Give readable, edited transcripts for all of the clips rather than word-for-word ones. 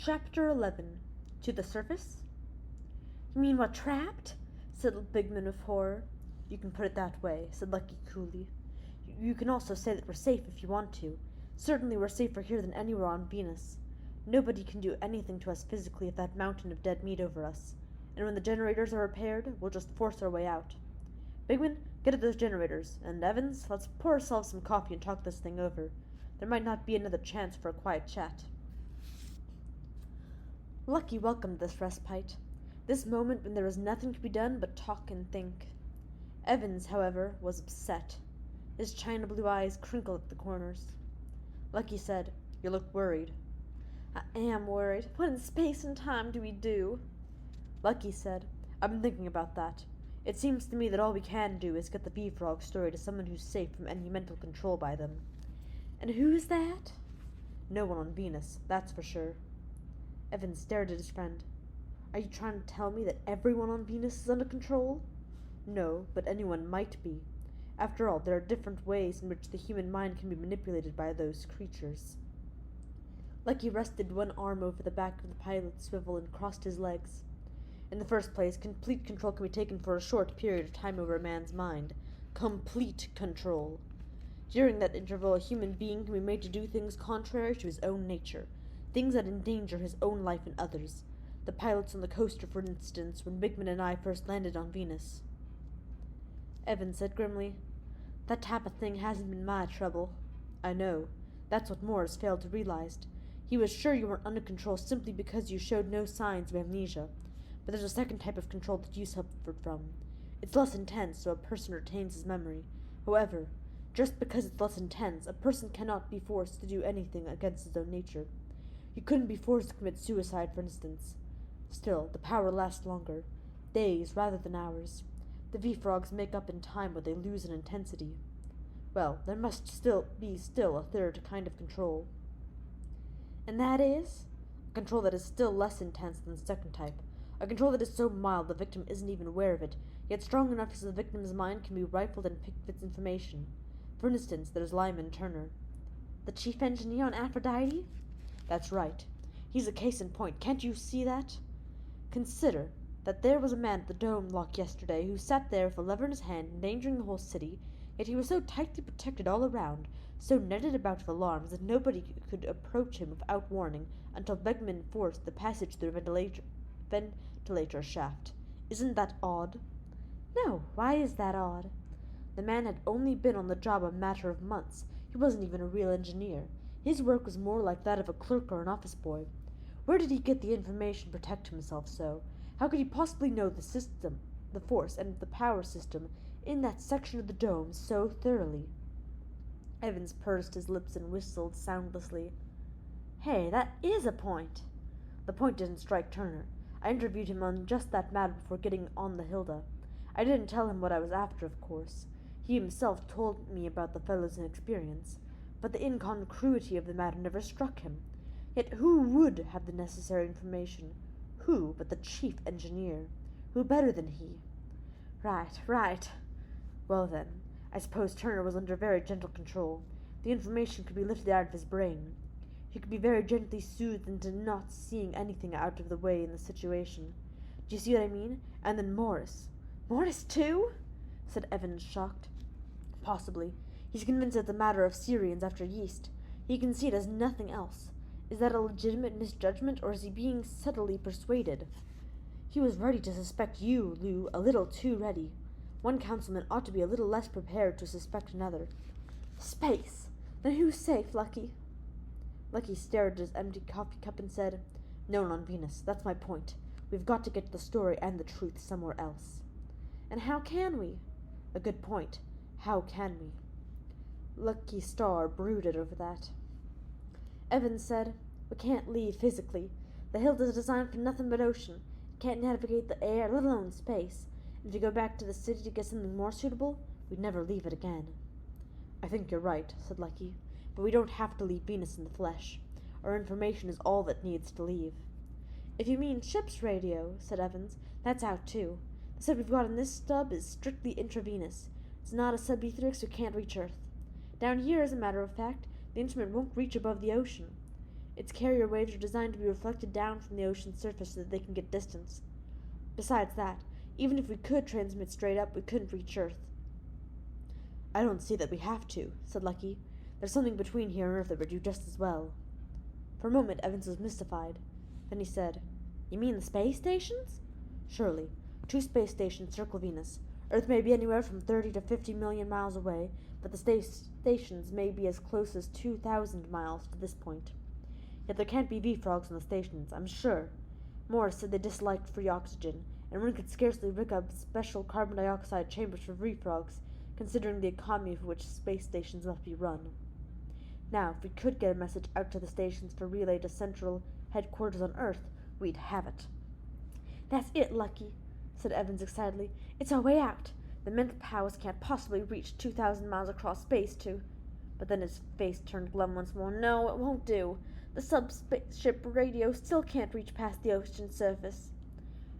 Chapter 11. To the surface? You mean we're trapped? Said Bigman with horror. You can put it that way, said Lucky coolly. You can also say that we're safe if you want to. Certainly we're safer here than anywhere on Venus. Nobody can do anything to us physically with that mountain of dead meat over us. And when the generators are repaired, we'll just force our way out. Bigman, get at those generators. And Evans, let's pour ourselves some coffee and talk this thing over. There might not be another chance for a quiet chat. Lucky welcomed this respite, this moment when there was nothing to be done but talk and think. Evans, however, was upset. His china blue eyes crinkled at the corners. Lucky said, "You look worried." "I am worried. What in space and time do we do?" Lucky said, "I've been thinking about that. It seems to me that all we can do is get the V-Frog story to someone who's safe from any mental control by them." "And who's that?" "No one on Venus, that's for sure." Evans stared at his friend. "Are you trying to tell me that everyone on Venus is under control?" "No, but anyone might be. After all, there are different ways in which the human mind can be manipulated by those creatures." Lucky rested one arm over the back of the pilot's swivel and crossed his legs. "In the first place, complete control can be taken for a short period of time over a man's mind. Complete control. During that interval, a human being can be made to do things contrary to his own nature. Things that endanger his own life and others. The pilots on the coaster, for instance, when Bigman and I first landed on Venus." Evans said grimly, "That type of thing hasn't been my trouble." "I know. That's what Morris failed to realize. He was sure you weren't under control simply because you showed no signs of amnesia. But there's a second type of control that you suffered from. It's less intense, so a person retains his memory. However, just because it's less intense, a person cannot be forced to do anything against his own nature. You couldn't be forced to commit suicide, for instance. Still, the power lasts longer. Days rather than hours. The V-Frogs make up in time what they lose in intensity. Well, there must still be a third kind of control." "And that is?" "A control that is still less intense than the second type. A control that is so mild the victim isn't even aware of it, yet strong enough so the victim's mind can be rifled and picked of its information. For instance, there's Lyman Turner." "The chief engineer on Aphrodite?" "That's right. He's a case in point. Can't you see that? Consider that there was a man at the dome lock yesterday who sat there with a lever in his hand, endangering the whole city, yet he was so tightly protected all around, so netted about with alarms, that nobody could approach him without warning until Beckman forced the passage through the ventilator shaft. Isn't that odd?" "No. Why is that odd?" "The man had only been on the job a matter of months. He wasn't even a real engineer. His work was more like that of a clerk or an office boy. Where did he get the information to protect himself so? How could he possibly know the system, the force, and the power system in that section of the dome so thoroughly?" Evans pursed his lips and whistled soundlessly. "Hey, that is a point!" "The point didn't strike Turner. I interviewed him on just that matter before getting on the Hilda. I didn't tell him what I was after, of course. He himself told me about the fellow's inexperience. But the incongruity of the matter never struck him. Yet who would have the necessary information? Who but the chief engineer? Who better than he?" Right. "Well then, I suppose Turner was under very gentle control. The information could be lifted out of his brain. He could be very gently soothed into not seeing anything out of the way in the situation. Do you see what I mean? And then Morris." "Morris, too?" said Evans, shocked. "Possibly. He's convinced it's a matter of Syrians after yeast. He can see it as nothing else. Is that a legitimate misjudgment, or is he being subtly persuaded? He was ready to suspect you, Lou, a little too ready. One councilman ought to be a little less prepared to suspect another." "Space! Then who's safe, Lucky?" Lucky stared at his empty coffee cup and said, "No one on Venus. That's my point. We've got to get the story and the truth somewhere else." "And how can we?" "A good point. How can we?" Lucky Starr brooded over that. Evans said, "We can't leave physically. The Hilda's designed for nothing but ocean. It can't navigate the air, let alone space. And if you go back to the city to get something more suitable, we'd never leave it again." "I think you're right," said Lucky. "But we don't have to leave Venus in the flesh. Our information is all that needs to leave." "If you mean ship's radio," said Evans, "that's out too. The sub we've got in this stub is strictly intravenous. It's not a sub-etherix, so it can't reach Earth. Down here, as a matter of fact, the instrument won't reach above the ocean. Its carrier waves are designed to be reflected down from the ocean's surface so that they can get distance. Besides that, even if we could transmit straight up, we couldn't reach Earth. I don't see that we have to, said Lucky. There's something between here and Earth that would do just as well. For a moment, Evans was mystified. Then he said, You mean the space stations? Surely. 2 space stations circle Venus. Earth may be anywhere from 30 to 50 million miles away, but the stations may be as close as 2,000 miles to this point. Yet there can't be V-frogs on the stations, I'm sure. Morris said they disliked free oxygen, and one could scarcely rig up special carbon dioxide chambers for V-frogs, considering the economy for which space stations must be run. Now, if we could get a message out to the stations for relay to central headquarters on Earth, we'd have it. That's it, Lucky, said Evans excitedly. It's our way out. The mental powers can't possibly reach 2,000 miles across space to... But then his face turned glum once more. No, it won't do. The subspaceship radio still can't reach past the ocean's surface.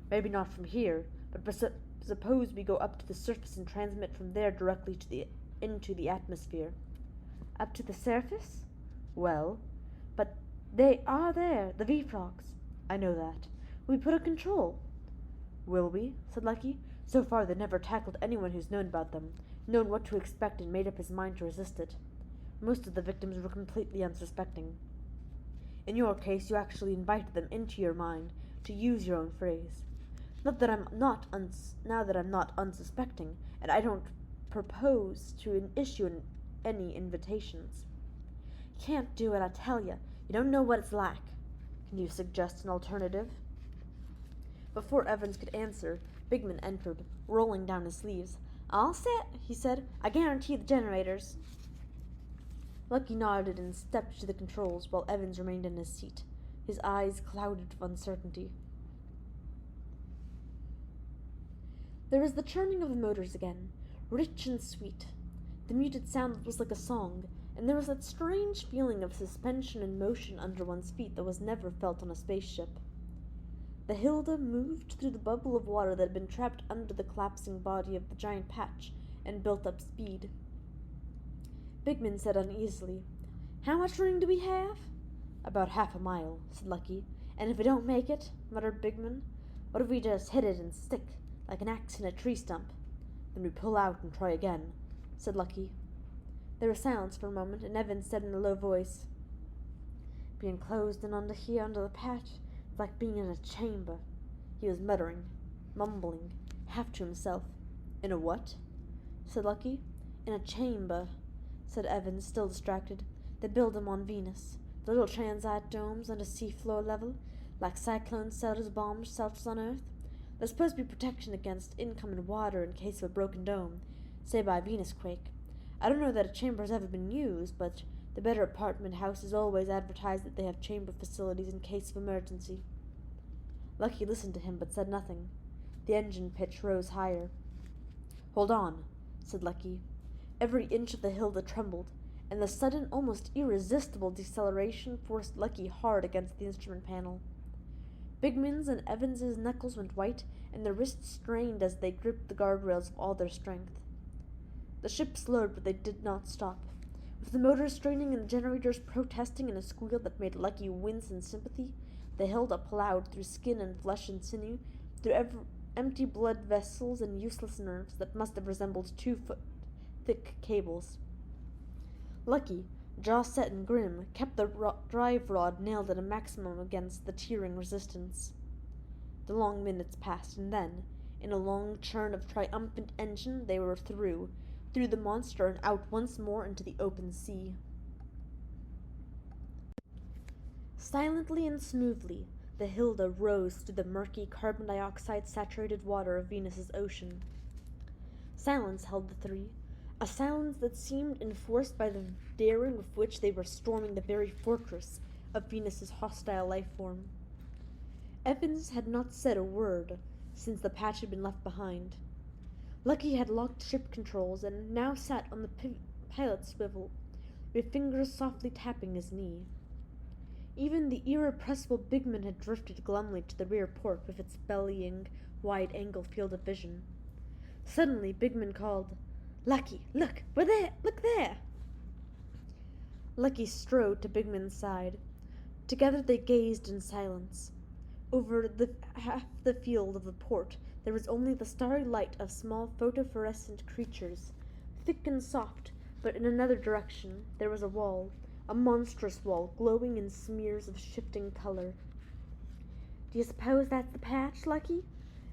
Maybe not from here, but suppose we go up to the surface and transmit from there directly into the atmosphere. Up to the surface? Well, but they are there, the V-frogs. I know that. We put a control. Will we? Said Lucky. So far they never tackled anyone who's known about them, known what to expect and made up his mind to resist it. Most of the victims were completely unsuspecting. In your case, you actually invited them into your mind, to use your own phrase. Now that I'm not unsuspecting, and I don't propose to issue any invitations. Can't do it, I tell you. You don't know what it's like. Can you suggest an alternative? Before Evans could answer, Bigman entered, rolling down his sleeves. All set, he said. I guarantee the generators. Lucky nodded and stepped to the controls while Evans remained in his seat, his eyes clouded with uncertainty. There was the churning of the motors again, rich and sweet. The muted sound was like a song, and there was that strange feeling of suspension and motion under one's feet that was never felt on a spaceship. The Hilda moved through the bubble of water that had been trapped under the collapsing body of the giant patch and built up speed. Bigman said uneasily, How much running do we have? About half a mile, said Lucky. And if we don't make it, muttered Bigman, what if we just hit it and stick, like an axe in a tree stump? Then we pull out and try again, said Lucky. There was silence for a moment, and Evans said in a low voice, Being closed in under here under the patch, it's like being in a chamber. He was muttering, mumbling, half to himself. In a what? Said Lucky. In a chamber, said Evans, still distracted. They build them on Venus. The little transite domes under sea-floor level, like cyclone shelters, bomb shelters on Earth. There's supposed to be protection against incoming water in case of a broken dome, say by a Venus quake. I don't know that a chamber has ever been used, but the better apartment houses always advertise that they have chamber facilities in case of emergency. Lucky listened to him, but said nothing. The engine pitch rose higher. Hold on, said Lucky. Every inch of the Hilda trembled, and the sudden, almost irresistible deceleration forced Lucky hard against the instrument panel. Bigman's and Evans's knuckles went white, and their wrists strained as they gripped the guardrails with all their strength. The ship slowed, but they did not stop. With the motors straining and the generators protesting in a squeal that made Lucky wince in sympathy, the Hilda plowed through skin and flesh and sinew, through empty blood vessels and useless nerves that must have resembled 2-foot thick cables. Lucky, jaw set and grim, kept the drive rod nailed at a maximum against the tearing resistance. The long minutes passed, and then, in a long churn of triumphant engine, they were through the monster and out once more into the open sea. Silently and smoothly, the Hilda rose through the murky carbon dioxide-saturated water of Venus's ocean. Silence held the three, a silence that seemed enforced by the daring with which they were storming the very fortress of Venus's hostile life form. Evans had not said a word since the patch had been left behind. Lucky had locked ship controls and now sat on the pilot's swivel, with fingers softly tapping his knee. Even the irrepressible Bigman had drifted glumly to the rear port with its bellying, wide-angle field of vision. Suddenly, Bigman called, "Lucky, look! We're there! Look there!" Lucky strode to Bigman's side. Together they gazed in silence. Over half the field of the port there was only the starry light of small phosphorescent creatures, thick and soft, but in another direction there was a wall, a monstrous wall, glowing in smears of shifting color. "Do you suppose that's the patch, Lucky?"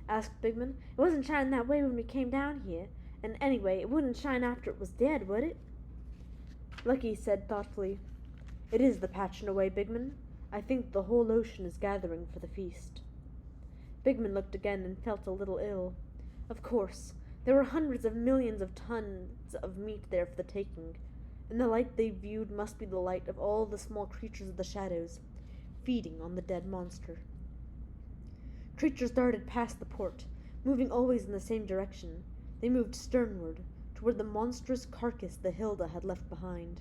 asked Bigman. "It wasn't shining that way when we came down here, and anyway, it wouldn't shine after it was dead, would it?" Lucky said thoughtfully, "It is the patch in a way, Bigman. I think the whole ocean is gathering for the feast." Bigman looked again and felt a little ill. Of course, there were hundreds of millions of tons of meat there for the taking, and the light they viewed must be the light of all the small creatures of the shadows, feeding on the dead monster. Creatures darted past the port, moving always in the same direction. They moved sternward, toward the monstrous carcass the Hilda had left behind.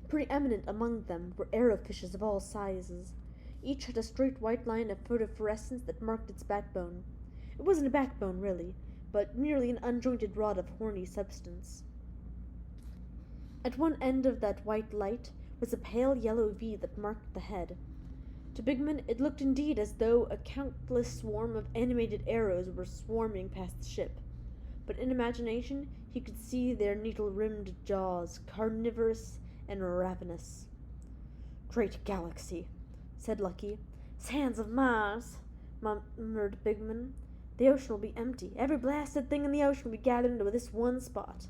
Preeminent among them were arrowfishes of all sizes. Each had a straight white line of phosphorescence that marked its backbone. It wasn't a backbone, really, but merely an unjointed rod of horny substance. At one end of that white light was a pale yellow V that marked the head. To Bigman it looked indeed as though a countless swarm of animated arrows were swarming past the ship, but in imagination he could see their needle-rimmed jaws, carnivorous and ravenous. "Great galaxy," said Lucky. "Sands of Mars," murmured Bigman. "The ocean will be empty. Every blasted thing in the ocean will be gathered into this one spot."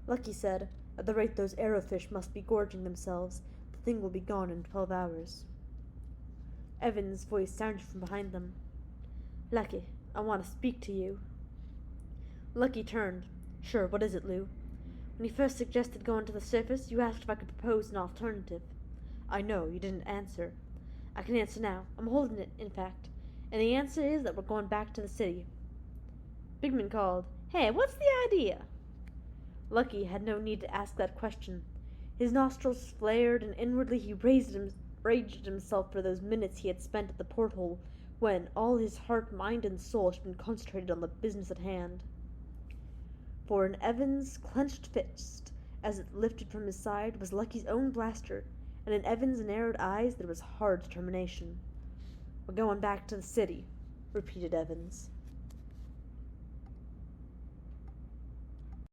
Lucky said, "At the rate those arrowfish must be gorging themselves, the thing will be gone in 12 hours. Evan's voice sounded from behind them. "Lucky, I want to speak to you." Lucky turned. "Sure, what is it, Lou?" "When you first suggested going to the surface, you asked if I could propose an alternative." "I know, you didn't answer." "I can answer now. I'm holding it, in fact. And the answer is that we're going back to the city." Bigman called, "Hey, what's the idea?" Lucky had no need to ask that question. His nostrils flared, and inwardly he raged himself for those minutes he had spent at the porthole, when all his heart, mind, and soul had been concentrated on the business at hand. For in Evan's clenched fist, as it lifted from his side, was Lucky's own blaster, and in Evan's narrowed eyes there was hard determination. "We're going back to the city," repeated Evans.